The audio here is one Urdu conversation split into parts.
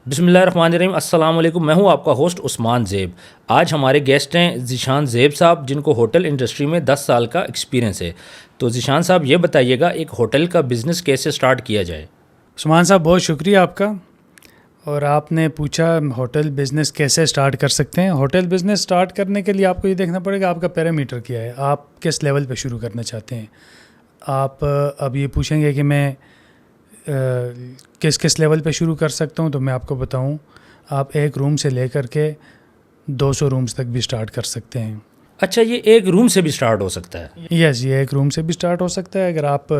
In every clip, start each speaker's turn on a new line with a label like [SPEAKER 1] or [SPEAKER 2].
[SPEAKER 1] بسم اللہ الرحمن الرحیم. السلام علیکم. میں ہوں آپ کا ہوسٹ عثمان زیب. آج ہمارے گیسٹ ہیں ذیشان زیب صاحب، جن کو ہوٹل انڈسٹری میں 10 سال کا ایکسپیرینس ہے. تو ذیشان صاحب یہ بتائیے گا ایک ہوٹل کا بزنس کیسے سٹارٹ کیا جائے؟
[SPEAKER 2] عثمان صاحب بہت شکریہ آپ کا. اور آپ نے پوچھا ہوٹل بزنس کیسے سٹارٹ کر سکتے ہیں. ہوٹل بزنس سٹارٹ کرنے کے لیے آپ کو یہ دیکھنا پڑے گا آپ کا پیرامیٹر کیا ہے، آپ کس لیول پہ شروع کرنا چاہتے ہیں. آپ اب یہ پوچھیں گے کہ میں کس لیول پہ شروع کر سکتا ہوں، تو میں آپ کو بتاؤں آپ 1 روم سے لے کر کے 200 رومز تک بھی سٹارٹ کر سکتے ہیں.
[SPEAKER 1] اچھا، یہ ایک روم سے بھی سٹارٹ ہو سکتا ہے؟
[SPEAKER 2] یس، یہ 1 روم سے بھی سٹارٹ ہو سکتا ہے. اگر آپ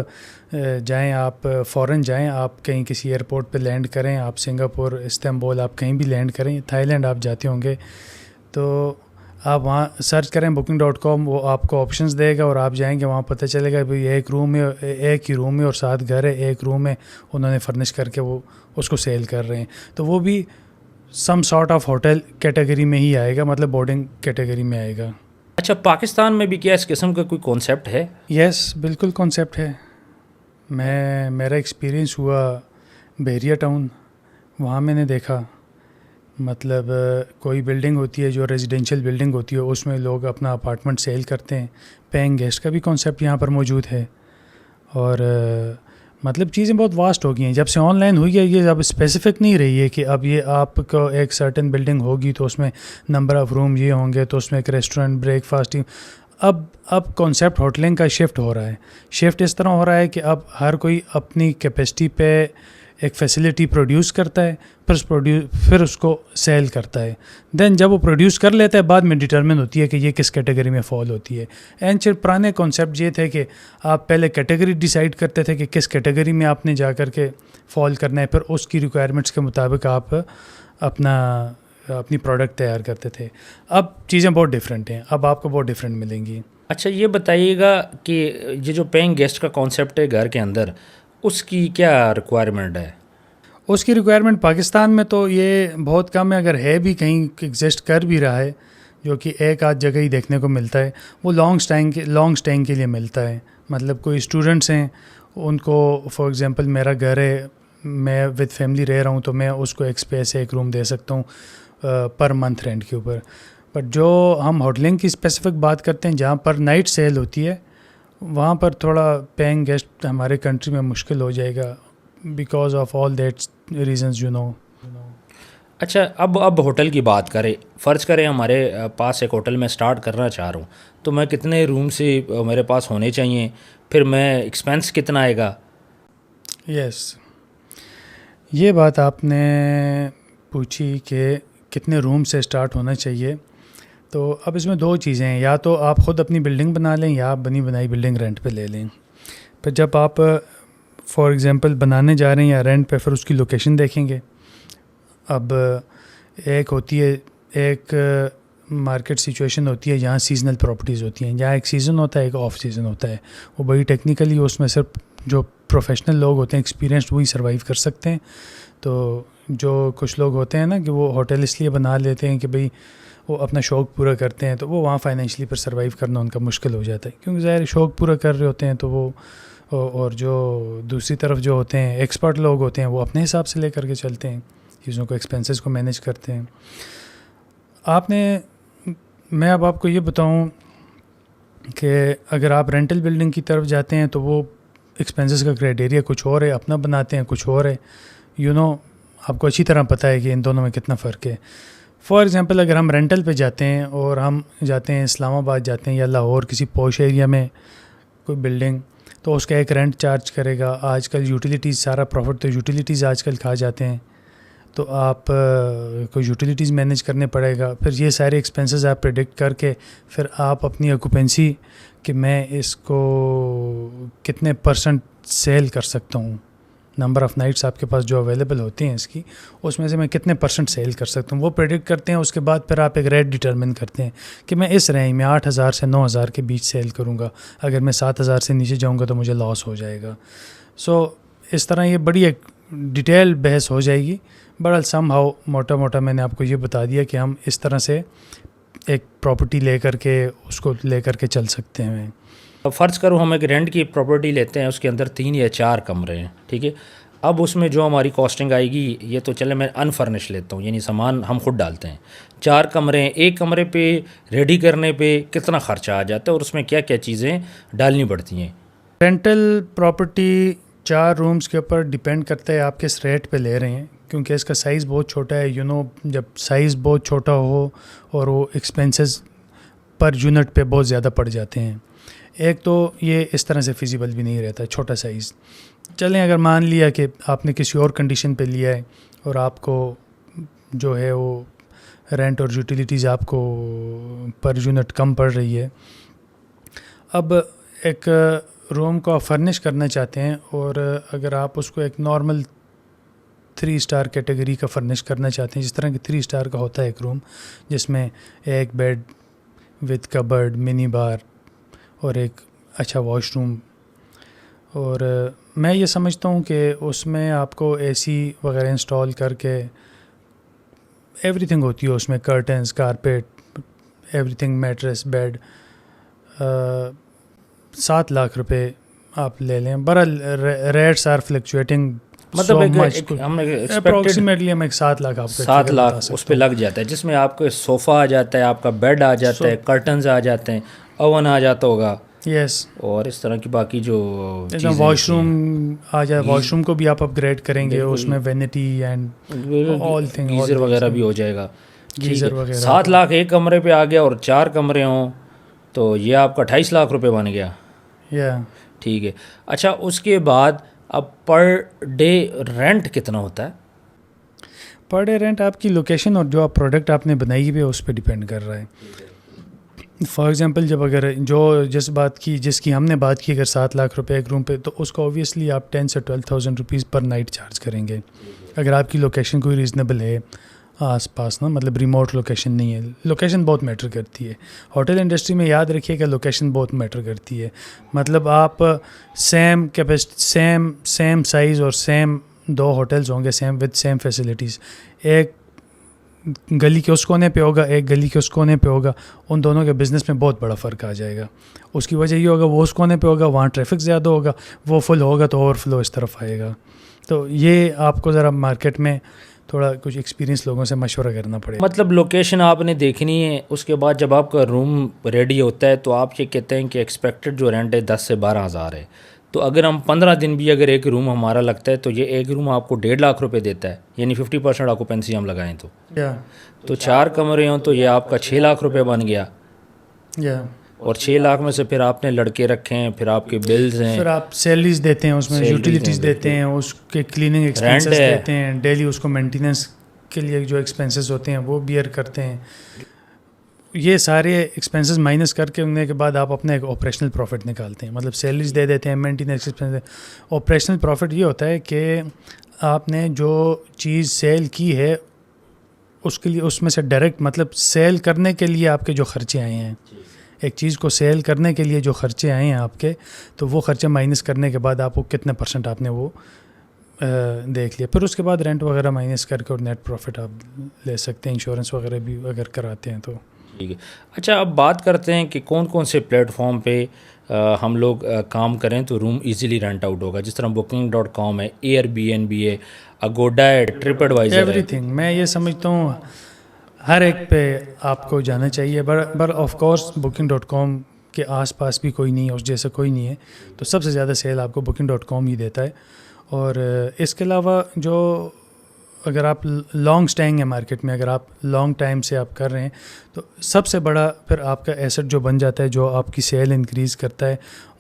[SPEAKER 2] جائیں، آپ فورن جائیں، آپ کہیں کسی ایئرپورٹ پہ لینڈ کریں، آپ سنگاپور، استنبول، آپ کہیں بھی لینڈ کریں، تھائی لینڈ آپ جاتے ہوں گے، تو آپ وہاں سرچ کریں booking.com، وہ آپ کو آپشنز دے گا اور آپ جائیں گے، وہاں پتہ چلے گا بھئی 1 روم ہے، 1 ہی روم ہے اور 7 گھر ہے. 1 روم ہے انہوں نے فرنش کر کے وہ اس کو سیل کر رہے ہیں. تو وہ بھی some sort of hotel category میں ہی آئے گا، مطلب بورڈنگ کیٹیگری میں آئے گا.
[SPEAKER 1] اچھا، پاکستان میں بھی کیا اس قسم کا کوئی کانسیپٹ ہے؟
[SPEAKER 2] یس، بالکل کانسیپٹ ہے. میرا ایکسپیرینس ہوا بحریہ ٹاؤن. وہاں میں نے دیکھا، مطلب کوئی بلڈنگ ہوتی ہے جو ریزیڈینشیل بلڈنگ ہوتی ہے، اس میں لوگ اپنا اپارٹمنٹ سیل کرتے ہیں. پیئنگ گیسٹ کا بھی کانسیپٹ یہاں پر موجود ہے. اور مطلب چیزیں بہت واسٹ ہو گئی ہیں جب سے آن لائن ہوئی ہے. یہ اب اسپیسیفک نہیں رہی ہے کہ اب یہ آپ کو ایک سرٹن بلڈنگ ہوگی تو اس میں نمبر آف روم یہ ہوں گے، تو اس میں ایک ریسٹورنٹ، بریک فاسٹ. اب کانسیپٹ ہوٹلنگ کا شفٹ ہو رہا ہے. شفٹ اس طرح ہو رہا ہے کہ اب ہر کوئی اپنی کیپیسٹی پہ ایک فیسلٹی پروڈیوس کرتا ہے، پھر اس کو سیل کرتا ہے. دین جب وہ پروڈیوس کر لیتا ہے، بعد میں ڈٹرمن ہوتی ہے کہ یہ کس کیٹیگری میں فال ہوتی ہے. پرانے کانسیپٹ یہ تھے کہ آپ پہلے کیٹیگری ڈیسائیڈ کرتے تھے کہ کس کیٹیگری میں آپ نے جا کر کے فال کرنا ہے، پھر اس کی ریکوائرمنٹس کے مطابق آپ اپنی پروڈکٹ تیار کرتے تھے. اب چیزیں بہت ڈفرینٹ ہیں، اب آپ کو بہت ڈفرینٹ ملیں گی.
[SPEAKER 1] اچھا، یہ بتائیے گا کہ یہ جو پیئنگ گیسٹ کا کانسیپٹ ہے گھر کے اندر، اس کی کیا ریکوائرمنٹ ہے؟
[SPEAKER 2] اس کی ریکوائرمنٹ پاکستان میں تو یہ بہت کم ہے. اگر ہے بھی کہیں ایگزسٹ کر بھی رہا ہے، جو کہ ایک آدھ جگہ ہی دیکھنے کو ملتا ہے، وہ لانگ سٹینگ کے لیے ملتا ہے. مطلب کوئی اسٹوڈنٹس ہیں، ان کو فار ایگزامپل میرا گھر ہے، میں ود فیملی رہ رہا ہوں، تو میں اس کو ایک اسپیس 1 روم دے سکتا ہوں پر منتھ رینٹ کے اوپر. بٹ جو ہم ہوٹلنگ کی اسپیسیفک بات کرتے ہیں، جہاں پر نائٹ سیل ہوتی ہے، وہاں پر تھوڑا پیئنگ گیسٹ ہمارے کنٹری میں مشکل ہو جائے گا، because of all that reasons you know.
[SPEAKER 1] اچھا، اب ہوٹل کی بات کریں. فرض کریں ہمارے پاس ایک ہوٹل میں سٹارٹ کرنا چاہ رہا ہوں، تو میں کتنے روم سے میرے پاس ہونے چاہیے؟ پھر میں ایکسپینس کتنا آئے گا؟
[SPEAKER 2] یس، یہ بات آپ نے پوچھی کہ کتنے روم سے سٹارٹ ہونا چاہیے. تو اب اس میں 2 چیزیں ہیں، یا تو آپ خود اپنی بلڈنگ بنا لیں، یا آپ بنی بنائی بلڈنگ رینٹ پہ لے لیں. پھر جب آپ فار ایگزامپل بنانے جا رہے ہیں یا رینٹ پہ، پھر اس کی لوکیشن دیکھیں گے. اب ایک ہوتی ہے، ایک مارکیٹ سچویشن ہوتی ہے جہاں سیزنل پراپرٹیز ہوتی ہیں، جہاں ایک سیزن ہوتا ہے، ایک آف سیزن ہوتا ہے. وہ بڑی ٹیکنیکلی، اس میں صرف جو پروفیشنل لوگ ہوتے ہیں، ایکسپیرینسڈ، وہی سروائیو کر سکتے ہیں. تو جو کچھ لوگ ہوتے ہیں نا کہ وہ ہوٹل اس لیے بنا لیتے ہیں کہ بھئی وہ اپنا شوق پورا کرتے ہیں، تو وہ وہاں فائنینشلی پر سروائیو کرنا ان کا مشکل ہو جاتا ہے، کیونکہ ظاہر شوق پورا کر رہے ہوتے ہیں. تو وہ اور جو دوسری طرف جو ہوتے ہیں ایکسپرٹ لوگ ہوتے ہیں، وہ اپنے حساب سے لے کر کے چلتے ہیں، چیزوں کو، ایکسپینسز کو مینیج کرتے ہیں. میں اب آپ کو یہ بتاؤں کہ اگر آپ رینٹل بلڈنگ کی طرف جاتے ہیں تو وہ ایکسپینسز کا کرائٹیریا کچھ اور ہے، اپنا بناتے ہیں کچھ اور ہے. آپ کو اچھی طرح پتہ ہے کہ ان دونوں میں کتنا فرق ہے. فار ایگزامپل اگر ہم رینٹل پہ جاتے ہیں اور ہم جاتے ہیں اسلام آباد جاتے ہیں یا لاہور کسی پوش ایریا میں کوئی بلڈنگ، تو اس کا ایک رینٹ چارج کرے گا. آج کل یوٹیلیٹیز، سارا پروفٹ تو یوٹیلیٹیز آج کل کھا جاتے ہیں، تو آپ کو یوٹیلیٹیز مینیج کرنے پڑے گا. پھر یہ سارے ایکسپینسز آپ پریڈکٹ کر کے پھر آپ اپنی آکوپینسی کہ میں اس کو کتنے % سیل کر سکتا ہوں، نمبر آف نائٹس آپ کے پاس جو اویلیبل ہوتے ہیں اس میں سے میں کتنے % سیل کر سکتا ہوں، وہ پریڈکٹ کرتے ہیں. اس کے بعد پھر آپ ایک ریٹ ڈٹرمن کرتے ہیں کہ میں اس رینج میں 8,000 سے 9,000 کے بیچ سیل کروں گا. اگر میں 7,000 سے نیچے جاؤں گا تو مجھے لاس ہو جائے گا. اس طرح یہ بڑی ایک ڈیٹیل بحث ہو جائے گی. بڑا سم ہاؤ موٹا میں نے آپ کو یہ بتا دیا کہ ہم اس طرح سے ایک پراپرٹی لے کر کے اس کو لے کر کے چل سکتے ہیں.
[SPEAKER 1] فرض کرو ہم ایک رینٹ کی پراپرٹی لیتے ہیں، اس کے اندر 3 یا 4 کمرے ہیں، ٹھیک ہے. اب اس میں جو ہماری کاسٹنگ آئے گی، یہ تو چلے میں انفرنش لیتا ہوں، یعنی سامان ہم خود ڈالتے ہیں، 4 کمرے ہیں، ایک کمرے پہ ریڈی کرنے پہ کتنا خرچہ آ جاتا ہے اور اس میں کیا کیا چیزیں ڈالنی پڑتی ہیں؟
[SPEAKER 2] رینٹل پراپرٹی 4 رومز کے اوپر ڈپینڈ کرتا ہے آپ کس ریٹ پہ لے رہے ہیں، کیونکہ اس کا سائز بہت چھوٹا ہے. جب سائز بہت چھوٹا ہو اور وہ ایکسپینسز پر یونٹ پہ بہت زیادہ پڑ جاتے ہیں. ایک تو یہ اس طرح سے فیزیبل بھی نہیں رہتا چھوٹا سائز. چلیں اگر مان لیا کہ آپ نے کسی اور کنڈیشن پہ لیا ہے اور آپ کو جو ہے وہ رینٹ اور یوٹیلیٹیز آپ کو پر یونٹ کم پڑ رہی ہے، اب ایک روم کو آپ فرنش کرنا چاہتے ہیں اور اگر آپ اس کو ایک نارمل 3 اسٹار کیٹیگری کا فرنش کرنا چاہتے ہیں، جس طرح کہ 3 اسٹار کا ہوتا ہے ایک روم، جس میں ایک بیڈ وتھ کبرڈ، منی بار اور ایک اچھا واش روم، اور میں یہ سمجھتا ہوں کہ اس میں آپ کو اے سی وغیرہ انسٹال کر کے ایوری تھنگ ہوتی ہے اس میں، curtains, carpet, every thing, mattress, bed, 7 lakh روپے آپ لے لیں. برحال ریٹس آر فلکچویٹنگ،
[SPEAKER 1] مطلب ہم
[SPEAKER 2] اپروکسیمیٹلی ہم ایک 7 لاکھ آپ کو
[SPEAKER 1] 7 لاکھ اس پہ لگ جاتا ہے، جس میں آپ کو صوفہ آ جاتا ہے، آپ کا بیڈ آ جاتا ہے، کرٹنز آ جاتے ہیں، اوون آ جاتا ہوگا،
[SPEAKER 2] یس،
[SPEAKER 1] اور اس طرح کی باقی جو
[SPEAKER 2] واش روم آ جائے. واش روم کو بھی آپ اپ گریڈ کریں گے، اس میں vanity and all thing,
[SPEAKER 1] geyser وغیرہ بھی ہو جائے گا.
[SPEAKER 2] گیزر وغیرہ.
[SPEAKER 1] 7 لاکھ ایک کمرے پہ آ گیا اور 4 کمرے ہوں تو یہ آپ کا 28 لاکھ روپے بن گیا. ٹھیک ہے. اچھا، اس کے بعد اب پر ڈے رینٹ کتنا ہوتا ہے؟
[SPEAKER 2] پر ڈے رینٹ آپ کی لوکیشن اور جو آپ پروڈکٹ آپ نے بنائی ہوئی ہے اس پہ ڈیپینڈ کر رہا ہے. فار ایگزامپل جب اگر جس کی ہم نے بات کی، اگر 7 لاکھ روپے ایک روم پہ، تو اس کو اوبویسلی آپ 10 سے 12,000 روپیز پر نائٹ چارج کریں گے. اگر آپ کی لوکیشن کوئی ریزنیبل ہے آس پاس، نا مطلب ریموٹ لوکیشن نہیں ہے. لوکیشن بہت میٹر کرتی ہے ہوٹل انڈسٹری میں، یاد رکھیے کہ لوکیشن بہت میٹر کرتی ہے. مطلب آپ سیم کیپیسٹی، سیم سائز اور سیم 2 ہوٹلز ہوں گے سیم فیسلٹیز، ایک گلی کے اس کونے پہ ہوگا، ایک گلی کے اس کونے پہ ہوگا، ان دونوں کے بزنس میں بہت بڑا فرق آ جائے گا. اس کی وجہ یہ ہوگا وہ اس کونے پہ ہوگا، وہاں ٹریفک زیادہ ہوگا، وہ فل ہوگا تو اوور فلو اس طرف آئے گا. تو یہ آپ کو ذرا مارکیٹ میں تھوڑا کچھ ایکسپیرینس لوگوں سے مشورہ کرنا پڑے گا.
[SPEAKER 1] مطلب لوکیشن آپ نے دیکھنی ہے. اس کے بعد جب آپ کا روم ریڈی ہوتا ہے تو آپ یہ کہتے ہیں کہ ایکسپیکٹڈ جو رینٹ ہے 10 سے 12 ہزار ہے. تو اگر ہم 15 دن بھی اگر ایک روم ہمارا لگتا ہے تو یہ ایک روم آپ کو 1.5 لاکھ روپے دیتا ہے، یعنی 50% آکوپینسی ہم لگائیں تو 4 کمرے ہوں تو یہ آپ کا 6 لاکھ روپے بن گیا. اور 6 لاکھ میں سے پھر آپ نے لڑکے رکھے ہیں، پھر آپ کے بلز ہیں،
[SPEAKER 2] پھر آپ سیلریز دیتے ہیں، اس میں یوٹیلیٹیز دیتے ہیں، اس کے کلیننگ ایکسپینسز دیتے ہیں، ڈیلی اس کو مینٹیننس کے لیے جو ایکسپینسز ہوتے ہیں وہ بیئر کرتے ہیں. یہ سارے ایکسپینسز مائنس کر کے ہونے کے بعد آپ اپنا ایک آپریشنل پروفٹ نکالتے ہیں. مطلب سیلریز دے دیتے ہیں، مینٹیننس ایکسپینس. آپریشنل پروفٹ یہ ہوتا ہے کہ آپ نے جو چیز سیل کی ہے اس کے لیے اس میں سے ڈائریکٹ، مطلب سیل کرنے کے لیے آپ کے جو خرچے آئے ہیں، ایک چیز کو سیل کرنے کے لیے جو خرچے آئے ہیں آپ کے، تو وہ خرچے مائنس کرنے کے بعد آپ کو کتنے % آپ نے وہ دیکھ لیا. پھر اس کے بعد رینٹ وغیرہ مائنس کر کے اور نیٹ پروفٹ آپ لے سکتے ہیں. انشورنس وغیرہ بھی اگر کراتے ہیں تو
[SPEAKER 1] ٹھیک ہے. اچھا، اب بات کرتے ہیں کہ کون کون سے پلیٹ فارم پہ ہم لوگ کام کریں تو روم ایزیلی رینٹ آؤٹ ہوگا. جس طرح booking.com ہے، Airbnb ہے، اگوڈا ہے، ٹرپ ایڈوائزر ہے،
[SPEAKER 2] ایوری تھنگ. میں یہ سمجھتا ہوں ہر ایک پہ آپ کو جانا چاہیے. بر آف کورس booking.com کے آس پاس بھی کوئی نہیں ہے، اس جیسا کوئی نہیں ہے. تو سب سے زیادہ سیل آپ کو booking.com ہی دیتا ہے. اور اس کے علاوہ جو اگر آپ لانگ اسٹیئنگ ہے مارکیٹ میں، اگر آپ لانگ ٹائم سے آپ کر رہے ہیں، تو سب سے بڑا پھر آپ کا ایسٹ جو بن جاتا ہے، جو آپ کی سیل انکریز کرتا ہے،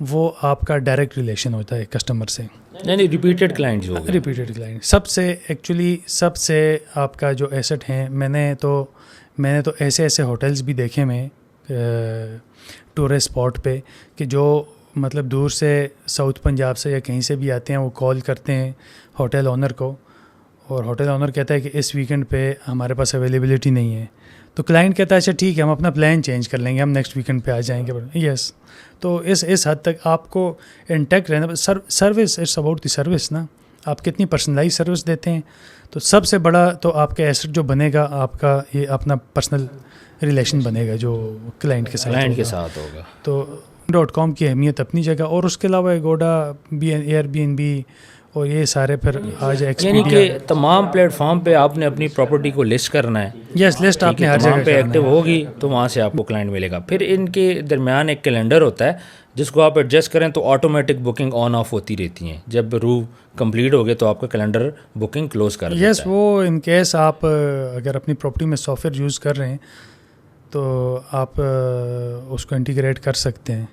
[SPEAKER 2] وہ آپ کا ڈائریکٹ ریلیشن ہوتا ہے کسٹمر سے،
[SPEAKER 1] یعنی ریپیٹڈ کلائنٹ جو
[SPEAKER 2] ریپیٹڈ کلائنٹ. سب سے آپ کا جو ایسٹ ہیں، میں نے تو ایسے ہوٹلز بھی دیکھے میں ٹورسٹ اسپاٹ پہ کہ جو مطلب دور سے ساؤتھ پنجاب سے یا کہیں سے بھی آتے ہیں، وہ کال کرتے ہیں ہوٹل آنر کو، اور ہوٹل آنر کہتا ہے کہ اس ویکینڈ پہ ہمارے پاس اویلیبلٹی نہیں ہے. تو کلائنٹ کہتا ہے اچھا ٹھیک ہے، ہم اپنا پلان چینج کر لیں گے، ہم نیکسٹ ویکینڈ پہ آ جائیں گے. یس. تو اس حد تک آپ کو انٹیکٹ رہنا. Service, it's about the service نا. آپ کتنی پرسنلائز سروس دیتے ہیں. تو سب سے بڑا تو آپ کا ایسٹ جو بنے گا، آپ کا یہ اپنا پرسنل ریلیشن بنے گا جو کلائنٹ کے ساتھ ہوگا. تو .com کی اہمیت اپنی جگہ. اور اس کے علاوہ ایگوڈا، Airbnb اور یہ سارے پھر آج
[SPEAKER 1] یعنی
[SPEAKER 2] ایکسپیڈیا
[SPEAKER 1] کہ تمام پلیٹ فارم پہ آپ نے اپنی پراپرٹی کو لسٹ کرنا ہے.
[SPEAKER 2] یس لسٹ آپ نے ہر
[SPEAKER 1] تمام
[SPEAKER 2] جگہ
[SPEAKER 1] پہ
[SPEAKER 2] کرنا
[SPEAKER 1] ایکٹیو
[SPEAKER 2] ہے.
[SPEAKER 1] ہوگی تو وہاں سے آپ کو کلائنٹ ملے گا. پھر ان کے درمیان ایک کیلنڈر ہوتا ہے جس کو آپ ایڈجسٹ کریں تو آٹومیٹک بکنگ آن آف ہوتی رہتی ہیں. جب روف کمپلیٹ ہو گئے تو آپ کا کیلنڈر بکنگ کلوز کر دیتا ہے.
[SPEAKER 2] یس وہ ان کیس آپ اگر اپنی پراپرٹی میں سافٹ ویئر یوز کر رہے ہیں تو آپ اس کو انٹیگریٹ کر سکتے ہیں.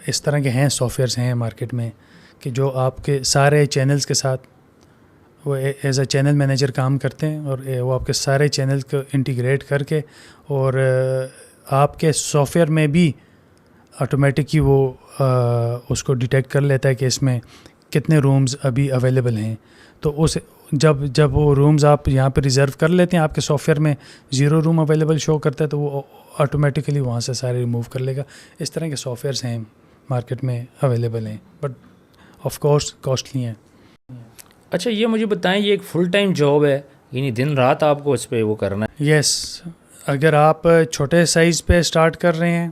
[SPEAKER 2] اس طرح کے ہیں سافٹ ویئرس ہیں مارکیٹ میں کہ جو آپ کے سارے چینلز کے ساتھ وہ ایز اے چینل مینیجر کام کرتے ہیں اور وہ آپ کے سارے چینل کو انٹیگریٹ کر کے اور آپ کے سافٹ ویئر میں بھی آٹومیٹک ہی وہ اس کو ڈیٹیکٹ کر لیتا ہے کہ اس میں کتنے رومز ابھی اویلیبل ہیں. تو اس جب وہ رومز آپ یہاں پہ ریزرو کر لیتے ہیں آپ کے سافٹ ویئر میں 0 روم اویلیبل شو کرتا ہے تو وہ آٹومیٹیکلی وہاں سے سارے ریموو کر لے گا. اس طرح کے سافٹ ویئرس ہیں مارکیٹ میں اویلیبل ہیں بٹ آف کورس کاسٹلی ہیں.
[SPEAKER 1] اچھا یہ مجھے بتائیں یہ ایک فل ٹائم جاب ہے یعنی دن رات آپ کو اس پہ وہ کرنا ہے؟
[SPEAKER 2] یس اگر آپ چھوٹے سائز پہ اسٹارٹ کر رہے ہیں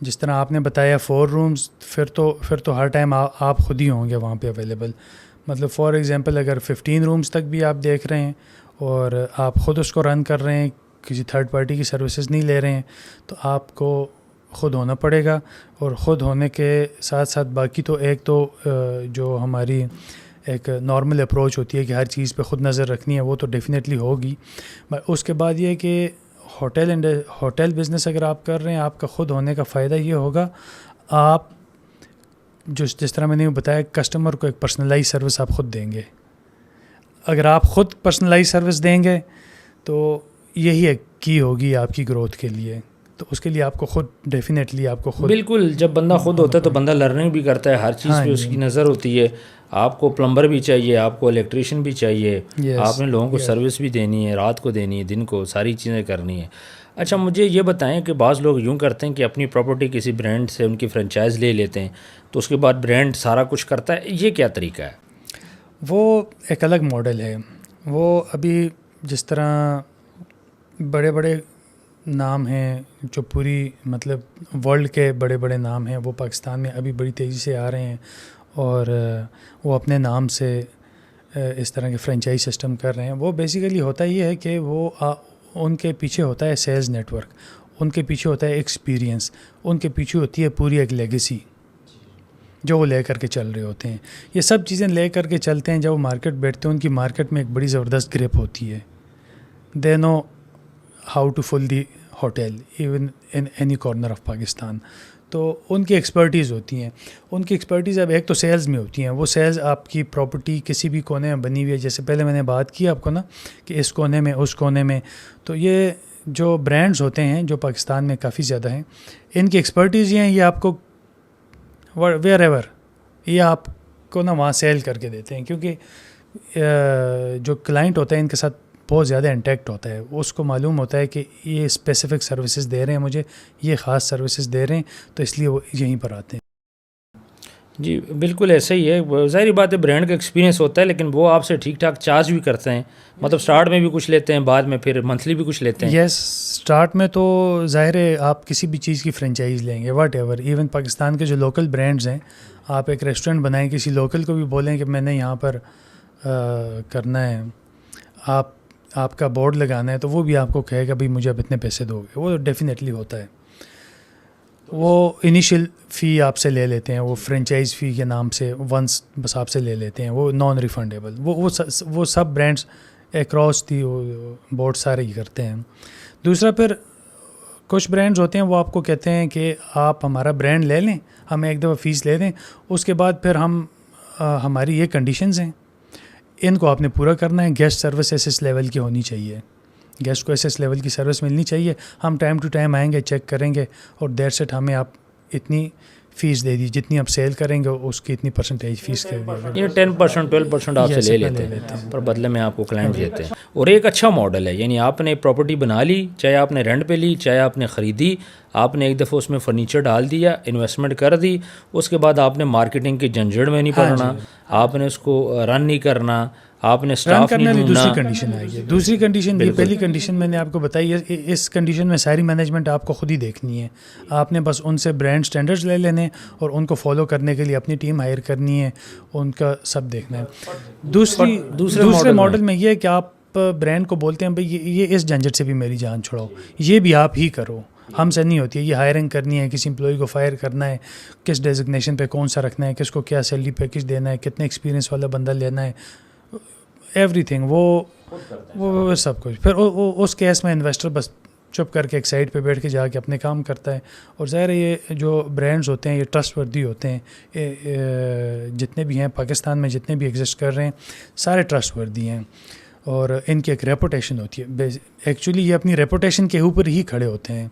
[SPEAKER 2] جس طرح آپ نے بتایا 4 رومز پھر تو ہر ٹائم آپ خود ہی ہوں گے وہاں پہ اویلیبل. مطلب فار ایگزامپل اگر 15 رومز تک بھی آپ دیکھ رہے ہیں اور آپ خود اس کو رن کر رہے ہیں کسی تھرڈ پارٹی کی سروسز نہیں لے رہے ہیں تو آپ کو خود ہونا پڑے گا. اور خود ہونے کے ساتھ ساتھ باقی تو ایک تو جو ہماری ایک نارمل اپروچ ہوتی ہے کہ ہر چیز پہ خود نظر رکھنی ہے وہ تو ڈیفینیٹلی ہوگی. اس کے بعد یہ کہ ہوٹل بزنس اگر آپ کر رہے ہیں آپ کا خود ہونے کا فائدہ یہ ہوگا آپ جس طرح میں نے بتایا کسٹمر کو ایک پرسنلائز سروس آپ خود دیں گے. اگر آپ خود پرسنلائز سروس دیں گے تو یہی ایک کی ہوگی آپ کی گروتھ کے لیے. تو اس کے لیے آپ کو خود ڈیفینیٹلی آپ کو خود
[SPEAKER 1] بالکل جب بندہ خود ہوتا ہے تو بندہ لرننگ بھی کرتا ہے ہر چیز پہ اس کی نظر ہوتی ہے. آپ کو پلمبر بھی چاہیے آپ کو الیکٹریشین بھی چاہیے آپ نے لوگوں کو سروس بھی دینی ہے رات کو دینی ہے دن کو ساری چیزیں کرنی ہے. اچھا مجھے یہ بتائیں کہ بعض لوگ یوں کرتے ہیں کہ اپنی پراپرٹی کسی برانڈ سے ان کی فرنچائز لے لیتے ہیں تو اس کے بعد برانڈ سارا کچھ کرتا ہے. یہ کیا طریقہ ہے؟
[SPEAKER 2] وہ ایک الگ ماڈل ہے. وہ ابھی جس طرح بڑے بڑے نام ہیں جو پوری مطلب ورلڈ کے بڑے بڑے نام ہیں وہ پاکستان میں ابھی بڑی تیزی سے آ رہے ہیں اور وہ اپنے نام سے اس طرح کے فرنچائز سسٹم کر رہے ہیں. وہ بیسیکلی ہوتا یہ ہے کہ وہ ان کے پیچھے ہوتا ہے سیلز نیٹ ورک ان کے پیچھے ہوتا ہے ایکسپیرینس ان کے پیچھے ہوتی ہے پوری ایک لیگیسی جو وہ لے کر کے چل رہے ہوتے ہیں. یہ سب چیزیں لے کر کے چلتے ہیں. جب وہ مارکیٹ بیٹھتے ہیں ان کی مارکیٹ میں ایک بڑی زبردست گرپ ہوتی ہے. They know how to fill the hotel even in any corner of Pakistan. تو ان کی ایکسپرٹیز ہوتی ہیں. ان کی ایکسپرٹیز اب ایک تو سیلز میں ہوتی ہیں. وہ سیلز آپ کی پراپرٹی کسی بھی کونے میں بنی ہوئی ہے جیسے پہلے میں نے بات کی آپ کو نا کہ اس کونے میں اس کونے میں. تو یہ جو برانڈز ہوتے ہیں جو پاکستان میں کافی زیادہ ہیں ان کی ایکسپرٹیز یہ ہیں یہ آپ کو ویئر ایور یہ آپ کو نا وہاں سیل کر کے دیتے ہیں کیونکہ جو کلائنٹ ہوتا ہے ان کے ساتھ بہت زیادہ انٹیکٹ ہوتا ہے. اس کو معلوم ہوتا ہے کہ یہ اسپیسیفک سروسز دے رہے ہیں مجھے یہ خاص سروسز دے رہے ہیں تو اس لیے وہ یہیں پر آتے ہیں.
[SPEAKER 1] جی بالکل ایسا ہی ہے. ظاہری بات ہے برانڈ کا ایکسپیرینس ہوتا ہے لیکن وہ آپ سے ٹھیک ٹھاک چارج بھی کرتے ہیں مطلب سٹارٹ میں بھی کچھ لیتے ہیں بعد میں پھر منتھلی بھی کچھ لیتے ہیں.
[SPEAKER 2] یس سٹارٹ میں تو ظاہر ہے آپ کسی بھی چیز کی فرنچائز لیں گے واٹ ایور. ایون پاکستان کے جو لوکل برانڈز ہیں آپ ایک ریسٹورینٹ بنائیں کسی لوکل کو بھی بولیں کہ میں نے یہاں پر کرنا ہے آپ کا بورڈ لگانا ہے تو وہ بھی آپ کو کہے گا بھائی مجھے اب اتنے پیسے دو گے. وہ ڈیفینیٹلی ہوتا ہے. وہ انیشیل فی آپ سے لے لیتے ہیں وہ فرنچائز فی کے نام سے ونس بس آپ سے لے لیتے ہیں وہ نان ریفنڈیبل. وہ سب برانڈز اکراس دی بورڈ سارے ہی کرتے ہیں. دوسرا پھر کچھ برانڈز ہوتے ہیں وہ آپ کو کہتے ہیں کہ آپ ہمارا برانڈ لے لیں ہمیں ایک دفعہ فیس لے دیں اس کے بعد پھر ہماری یہ کنڈیشنز ہیں ان کو آپ نے پورا کرنا ہے. گیسٹ سروس اس لیول کی ہونی چاہیے. گیسٹ کو اس لیول کی سروس ملنی چاہیے. ہم ٹائم ٹو ٹائم آئیں گے چیک کریں گے اور دیر سیٹ ہمیں آپ اتنی فیس دے دی جتنی آپ سیل کریں گے اس کی اتنی پرسنٹیج فیس کے
[SPEAKER 1] یہ 10% 12% آپ سے لے لیتے ہیں پر بدلے میں آپ کو کلائنٹ دیتے ہیں. اور ایک اچھا ماڈل ہے یعنی آپ نے پراپرٹی بنا لی چاہے آپ نے رینٹ پہ لی چاہے آپ نے خریدی آپ نے ایک دفعہ اس میں فرنیچر ڈال دیا انویسٹمنٹ کر دی اس کے بعد آپ نے مارکیٹنگ کی جھنجھڑ میں نہیں پڑنا آپ نے اس کو رن نہیں کرنا آپ نے
[SPEAKER 2] رن
[SPEAKER 1] اسٹاف
[SPEAKER 2] کرنے
[SPEAKER 1] نہیں
[SPEAKER 2] والی دوسری
[SPEAKER 1] ڈھونڈنا.
[SPEAKER 2] کنڈیشن آئی ہے. دوسری کنڈیشن یہ پہلی کنڈیشن میں نے آپ کو بتائی ہے. اس کنڈیشن میں ساری مینجمنٹ آپ کو خود ہی دیکھنی ہے. آپ نے بس ان سے برانڈ اسٹینڈرڈز لے لینے اور ان کو فالو کرنے کے لیے اپنی ٹیم ہائر کرنی ہے, ان کا سب دیکھنا ہے. دوسرے ماڈل میں یہ ہے کہ آپ برانڈ کو بولتے ہیں بھائی یہ اس جھنجھٹ سے بھی میری جان چھڑاؤ, یہ بھی آپ ہی کرو, ہم سے نہیں ہوتی ہے. یہ ہائرنگ کرنی ہے, کسی امپلائی کو فائر کرنا ہے, کس ڈیزگنیشن پہ کون سا رکھنا ہے, کس کو کیا سیلری پیکج دینا ہے, کتنے ایکسپیرینس والا بندہ لینا ہے, ایوری تھنگ وہ سب کچھ. پھر اس کیس میں انویسٹر بس چپ کر کے ایک سائڈ پہ بیٹھ کے جا کے اپنے کام کرتا ہے. اور ظاہر ہے یہ جو برانڈز ہوتے ہیں یہ ٹرسٹ وردی ہوتے ہیں, جتنے بھی ہیں پاکستان میں جتنے بھی ایگزسٹ کر رہے ہیں سارے ٹرسٹ وردی ہیں, اور ان کی ایک ریپوٹیشن ہوتی ہے. ایکچولی یہ اپنی ریپوٹیشن کے اوپر ہی کھڑے ہوتے ہیں,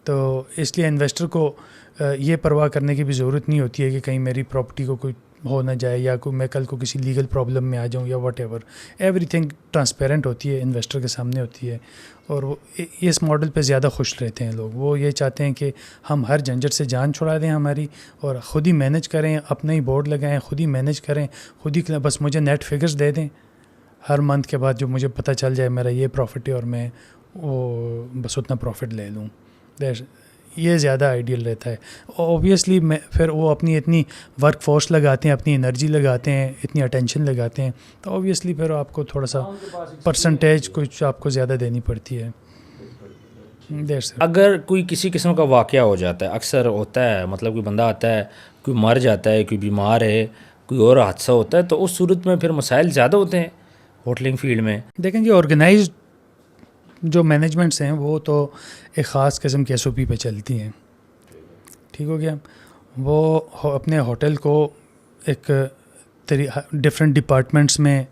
[SPEAKER 2] تو اس لیے انویسٹر کو یہ پرواہ کرنے کی بھی ضرورت نہیں ہوتی ہے کہ کہیں میری پراپرٹی کو کوئی ہو نہ جائے, یا کوئی میں کل کو کسی لیگل پرابلم میں آ جاؤں یا what ever. Every thing transparent ہوتی ہے, انویسٹر کے سامنے ہوتی ہے, اور وہ اس ماڈل پہ زیادہ خوش رہتے ہیں لوگ. وہ یہ چاہتے ہیں کہ ہم ہر جھنجھٹ سے جان چھڑا دیں ہماری, اور خود ہی مینج کریں, اپنا ہی بورڈ لگائیں, خود ہی مینج کریں, خود ہی بس مجھے نیٹ فگرز دے دیں ہر منتھ کے بعد, جو مجھے پتہ چل جائے میرا یہ پروفٹ ہے اور میں وہ بس اتنا پروفٹ لے لوں. یہ زیادہ آئیڈیل رہتا ہے. اوبیسلی پھر وہ اپنی اتنی ورک فورس لگاتے ہیں, اپنی انرجی لگاتے ہیں, اتنی اٹینشن لگاتے ہیں, تو اوبیسلی پھر آپ کو تھوڑا سا پرسنٹیج کچھ آپ کو زیادہ دینی پڑتی ہے.
[SPEAKER 1] اگر کوئی کسی قسم کا واقعہ ہو جاتا ہے, اکثر ہوتا ہے, مطلب کوئی بندہ آتا ہے, کوئی مر جاتا ہے, کوئی بیمار ہے, کوئی اور حادثہ ہوتا ہے, تو اس صورت میں پھر مسائل زیادہ ہوتے ہیں ہوٹلنگ فیلڈ میں.
[SPEAKER 2] دیکھیں جی, آرگنائزڈ جو مینجمنٹس ہیں وہ تو ایک خاص قسم کے SOP پہ چلتی ہیں, ٹھیک ہو گیا. وہ اپنے ہوٹل کو ایک ڈفرینٹ ڈپارٹمنٹس میں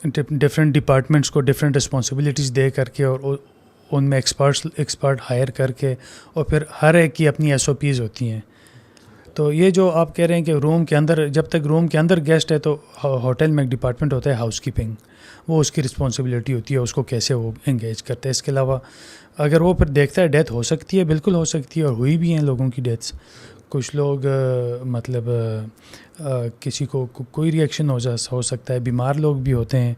[SPEAKER 2] ڈپارٹمنٹس کو ڈفرینٹ رسپانسبلٹیز دے کر کے, اور ان میں ایکسپرٹ ہائر کر کے, اور پھر ہر ایک کی اپنی SOPs ہوتی ہیں. تو یہ جو آپ کہہ رہے ہیں کہ روم کے اندر, جب تک روم کے اندر گیسٹ ہے تو ہوٹل میں ایک ڈپارٹمنٹ ہوتا ہے ہاؤس کیپنگ, وہ اس کی رسپانسبلٹی ہوتی ہے, اس کو کیسے وہ انگیج کرتا ہے. اس کے علاوہ اگر وہ پھر دیکھتا ہے ڈیتھ ہو سکتی ہے, بالکل ہو سکتی ہے, اور ہوئی بھی ہیں لوگوں کی ڈیتھس. کچھ لوگ مطلب کسی کو کوئی ریئیکشن ہو سکتا ہے, بیمار لوگ بھی ہوتے ہیں,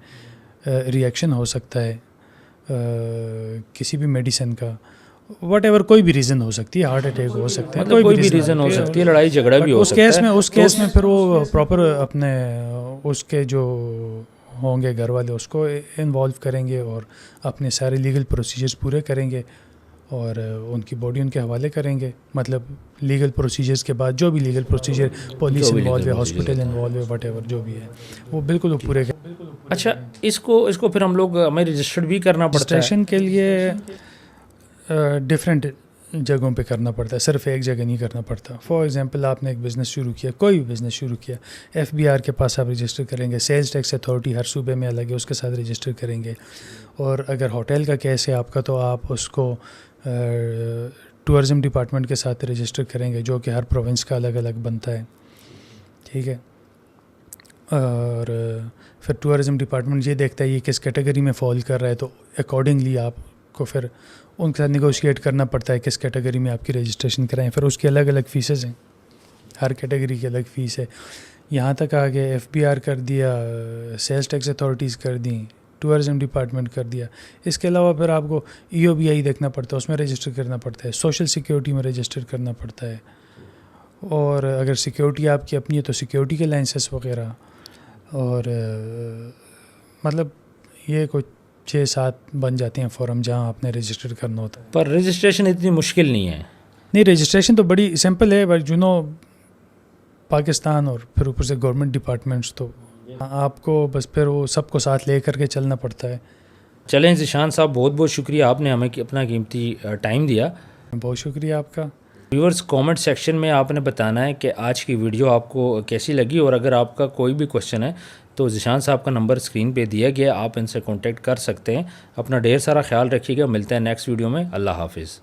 [SPEAKER 2] ریئیکشن ہو سکتا ہے کسی بھی میڈیسن کا, واٹ ایور, کوئی بھی ریزن ہو سکتی ہے, ہارٹ اٹیک ہو سکتا ہے,
[SPEAKER 1] کوئی بھی ریزن ہو سکتی ہے, لڑائی جھگڑا بھی ہو سکتا ہے.
[SPEAKER 2] اس کیس میں پھر وہ پراپر اپنے اس کے جو ہوں گے گھر والے اس کو انوالو کریں گے, اور اپنے سارے لیگل پروسیجرز پورے کریں گے, اور ان کی باڈی ان کے حوالے کریں گے. مطلب لیگل پروسیجرز کے بعد جو بھی لیگل پروسیجر, پولیس انوالو ہے, ہاسپٹل انوالو ہے, واٹ ایور جو بھی ہے وہ بالکل وہ پورے کریں.
[SPEAKER 1] اچھا, اس کو پھر ہم لوگ ہمیں رجسٹرڈ بھی کرنا پڑتا ہے.
[SPEAKER 2] رجسٹریشن کے لیے ڈفرینٹ جگہوں پہ کرنا پڑتا ہے, صرف ایک جگہ نہیں کرنا پڑتا. فار ایگزامپل آپ نے ایک بزنس شروع کیا, کوئی بھی بزنس شروع کیا, FBR کے پاس آپ رجسٹر کریں گے, سیلز ٹیکس اتھارٹی ہر صوبے میں الگ ہے, اس کے ساتھ رجسٹر کریں گے. اور اگر ہوٹل کا کیس ہے آپ کا, تو آپ اس کو ٹورزم ڈپارٹمنٹ کے ساتھ رجسٹر کریں گے, جو کہ ہر پروونس کا الگ الگ بنتا ہے, ٹھیک ہے. اور پھر ٹورزم ڈپارٹمنٹ یہ دیکھتا ہے یہ کس کیٹیگری میں فال کر رہا ہے, تو اکارڈنگلی آپ کو پھر ان کے ساتھ نیگوشیٹ کرنا پڑتا ہے کس کیٹیگری میں آپ کی رجسٹریشن کرائیں. پھر اس کی الگ الگ فیسز ہیں, ہر کیٹیگری کی الگ فیس ہے. یہاں تک آگے FBR کر دیا, سیلز ٹیکس اتھارٹیز کر دیں, ٹورزم ڈپارٹمنٹ کر دیا. اس کے علاوہ پھر آپ کو EOBI دیکھنا پڑتا ہے, اس میں رجسٹر کرنا پڑتا ہے, سوشل سیکیورٹی میں رجسٹر کرنا پڑتا ہے, اور اگر سیکیورٹی آپ کی اپنی ہے تو سیکیورٹی کے لائسنس وغیرہ. اور مطلب یہ کچھ 6-7 بن جاتے ہیں فارم جہاں آپ نے رجسٹر کرنا ہوتا ہے.
[SPEAKER 1] پر رجسٹریشن اتنی مشکل نہیں ہے.
[SPEAKER 2] نہیں, رجسٹریشن تو بڑی سمپل ہے, بٹ پاکستان اور پھر اوپر سے گورنمنٹ ڈپارٹمنٹس, تو آپ کو بس پھر وہ سب کو ساتھ لے کر کے چلنا پڑتا ہے.
[SPEAKER 1] چلیں ذیشان صاحب, بہت بہت شکریہ, آپ نے ہمیں اپنا قیمتی ٹائم دیا.
[SPEAKER 2] بہت شکریہ آپ کا.
[SPEAKER 1] ویورز, کامنٹ سیکشن میں آپ نے بتانا ہے کہ آج کی ویڈیو آپ کو کیسی لگی, اور اگر آپ کا کوئی بھی کوشچن ہے تو ذیشان صاحب کا نمبر اسکرین پہ دیا گیا, آپ ان سے کانٹیکٹ کر سکتے ہیں. اپنا ڈھیر سارا خیال رکھیے گا, ملتے ہیں نیکسٹ ویڈیو میں. اللہ حافظ.